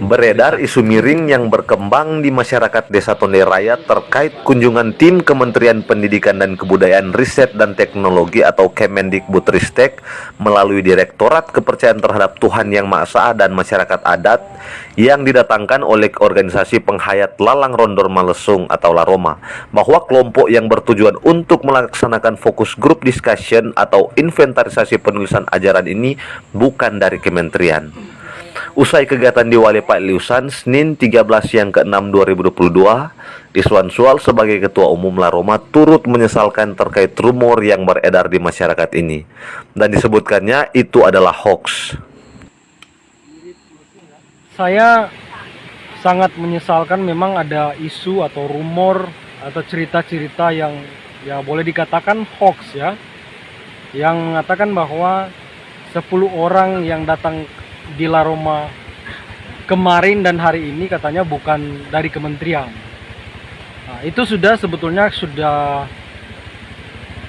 Beredar isu miring yang berkembang di masyarakat Desa Tondai Raya terkait kunjungan tim Kementerian Pendidikan dan Kebudayaan Riset dan Teknologi atau Kemendikbudristek melalui Direktorat Kepercayaan Terhadap Tuhan Yang Maha Esa dan Masyarakat Adat yang didatangkan oleh organisasi penghayat Lalang Rondor Malesung atau Laroma, bahwa kelompok yang bertujuan untuk melaksanakan fokus group discussion atau inventarisasi penulisan ajaran ini bukan dari kementerian. Usai kegiatan di Wali Liusan, Senin 13 yang ke-6 2022, Iswan Sual sebagai Ketua Umum Laroma turut menyesalkan terkait rumor yang beredar di masyarakat ini. Dan disebutkannya itu adalah hoax. Saya sangat menyesalkan memang ada isu atau rumor atau cerita-cerita yang ya boleh dikatakan hoax ya, yang mengatakan bahwa 10 orang yang datang di Laroma kemarin dan hari ini katanya bukan dari kementerian. Nah, itu sebetulnya sudah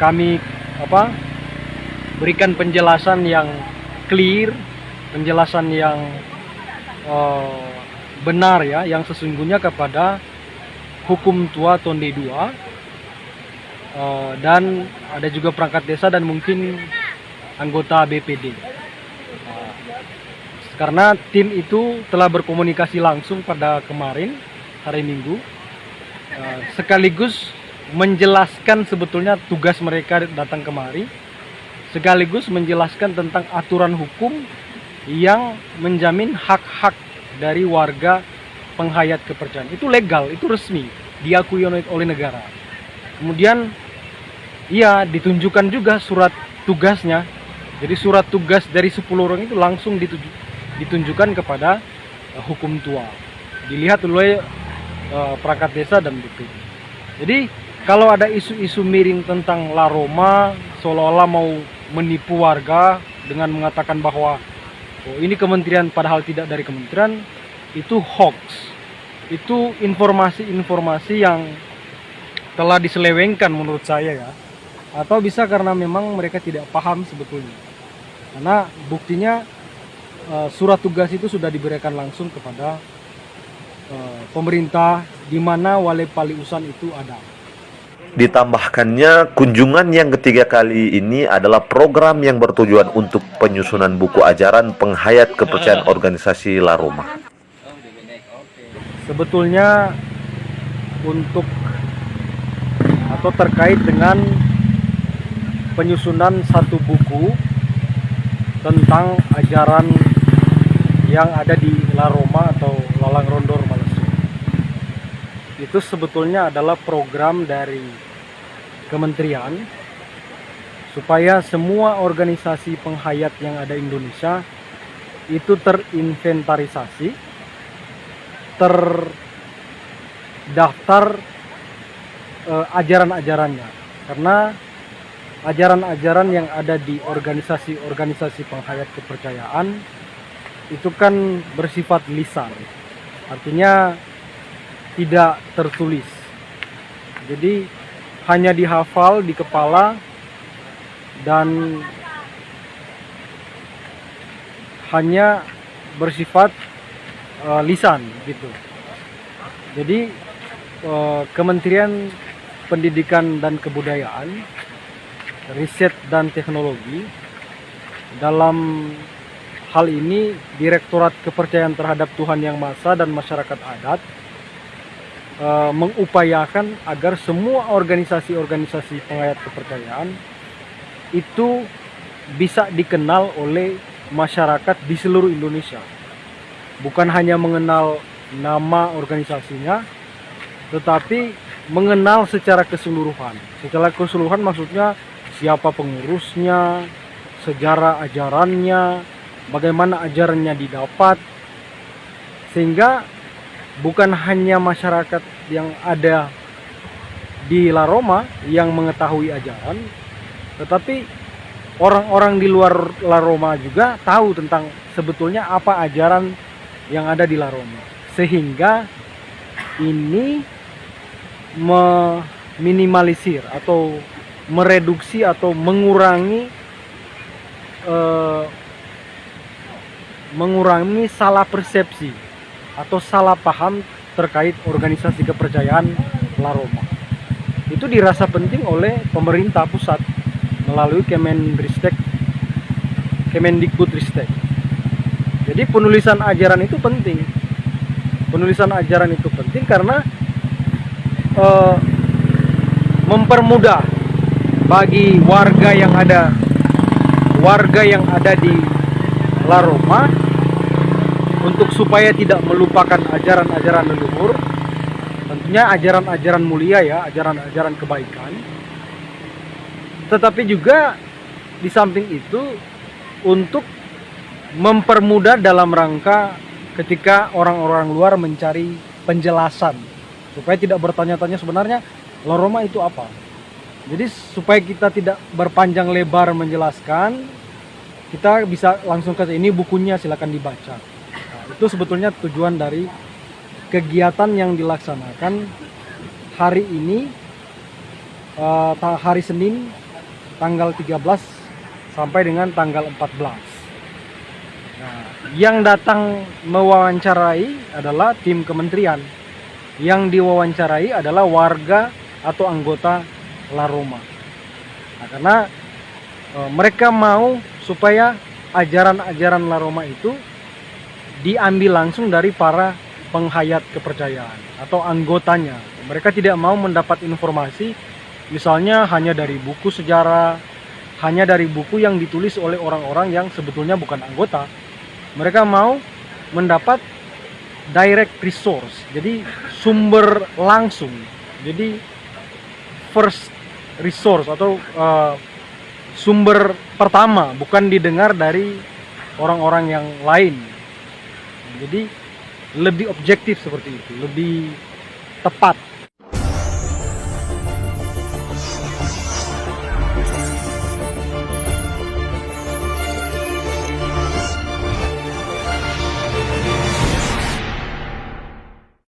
kami berikan penjelasan yang clear, penjelasan yang benar ya, yang sesungguhnya kepada Hukum Tua Tondai 2 dan ada juga perangkat desa dan mungkin anggota BPD. Karena tim itu telah berkomunikasi langsung pada kemarin hari Minggu, sekaligus menjelaskan sebetulnya tugas mereka datang kemari, sekaligus menjelaskan tentang aturan hukum yang menjamin hak-hak dari warga penghayat kepercayaan. Itu legal, itu resmi, diakui oleh negara. Kemudian iya ditunjukkan juga surat tugasnya. Jadi surat tugas dari 10 orang itu langsung ditunjukkan kepada Hukum Tua, dilihat oleh perangkat desa dan BPD. Jadi kalau ada isu-isu miring tentang Laroma seolah-olah mau menipu warga dengan mengatakan bahwa ini kementerian padahal tidak dari kementerian, itu hoax. Itu informasi-informasi yang telah diselewengkan menurut saya ya, atau bisa karena memang mereka tidak paham sebetulnya, karena buktinya surat tugas itu sudah diberikan langsung kepada pemerintah di mana Wali Paliusan itu ada. Ditambahkannya, kunjungan yang ketiga kali ini adalah program yang bertujuan untuk penyusunan buku ajaran penghayat kepercayaan organisasi Laroma. Sebetulnya untuk atau terkait dengan penyusunan satu buku tentang ajaran yang ada di Laroma atau Lalang Rondor Malesung, itu sebetulnya adalah program dari kementerian supaya semua organisasi penghayat yang ada di Indonesia itu terinventarisasi, terdaftar ajaran-ajarannya, karena ajaran-ajaran yang ada di organisasi-organisasi penghayat kepercayaan itu kan bersifat lisan, artinya tidak tertulis. Jadi hanya dihafal di kepala dan hanya bersifat lisan gitu. Jadi Kementerian Pendidikan dan Kebudayaan, Riset dan Teknologi, dalam hal ini Direktorat Kepercayaan Terhadap Tuhan Yang Maha Esa dan Masyarakat Adat, mengupayakan agar semua organisasi-organisasi penghayat kepercayaan itu bisa dikenal oleh masyarakat di seluruh Indonesia. Bukan hanya mengenal nama organisasinya, tetapi mengenal secara keseluruhan. Secara keseluruhan maksudnya siapa pengurusnya, sejarah ajarannya, bagaimana ajarannya didapat, sehingga bukan hanya masyarakat yang ada di Laroma yang mengetahui ajaran, tetapi orang-orang di luar Laroma juga tahu tentang sebetulnya apa ajaran yang ada di Laroma, sehingga ini meminimalisir atau mereduksi atau mengurangi mengurangi salah persepsi atau salah paham terkait organisasi kepercayaan La Roma. Itu dirasa penting oleh pemerintah pusat melalui Kemendikbudristek. Jadi penulisan ajaran itu penting. Penulisan ajaran itu penting karena mempermudah bagi warga yang ada di La Roma untuk supaya tidak melupakan ajaran-ajaran leluhur, tentunya ajaran-ajaran mulia ya, ajaran-ajaran kebaikan. Tetapi juga di samping itu untuk mempermudah dalam rangka ketika orang-orang luar mencari penjelasan, supaya tidak bertanya-tanya sebenarnya La Roma itu apa. Jadi supaya kita tidak berpanjang lebar menjelaskan, kita bisa langsung ke ini bukunya, silakan dibaca. Nah, itu sebetulnya tujuan dari kegiatan yang dilaksanakan hari ini, hari Senin tanggal 13 sampai dengan tanggal 14. Nah, yang datang mewawancarai adalah tim kementerian. Yang diwawancarai adalah warga atau anggota La Roma. Nah, karena mereka mau supaya ajaran-ajaran La Roma itu diambil langsung dari para penghayat kepercayaan atau anggotanya. Mereka tidak mau mendapat informasi misalnya hanya dari buku sejarah, hanya dari buku yang ditulis oleh orang-orang yang sebetulnya bukan anggota. Mereka mau mendapat direct resource, jadi sumber langsung. Jadi first resource atau sumber pertama, bukan didengar dari orang-orang yang lain. Jadi lebih objektif seperti itu, lebih tepat.